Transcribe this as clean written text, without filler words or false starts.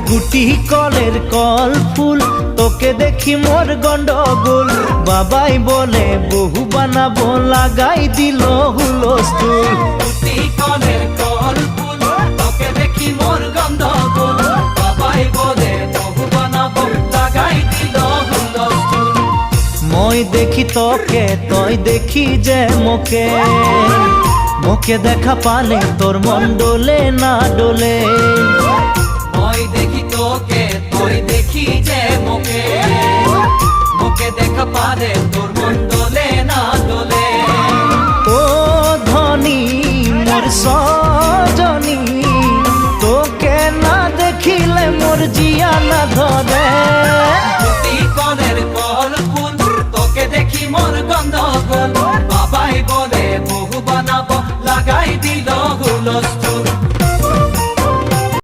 গুটি কলের কল ফুল, তোকে দেখি মোর গন্ডগোল। বাবাই বলে বহু বানাবো, লাগাই দিল হুলস্থুল। গুটি কলের কল ফুল, তোকে দেখি মোর গন্ডগোল। বাবাই বলে বহু বানাবো, লাগাই দিল হুলস্থুল। মই দেখি তোকে, তই দেখি যে মোকে, মোকে দেখা পালে তোর মন ডোলে না ডোলে। মই দেখি তোকে, তুই দেখি যে মোকে, মোকে দেখা পারে তোর মন দোলে না দোলে। ও ধনী মোর সজনী, তোকে না দেখিলে মোর জিয়া না ধরে। গুটি কলের কল ফুল, তোকে দেখি মোর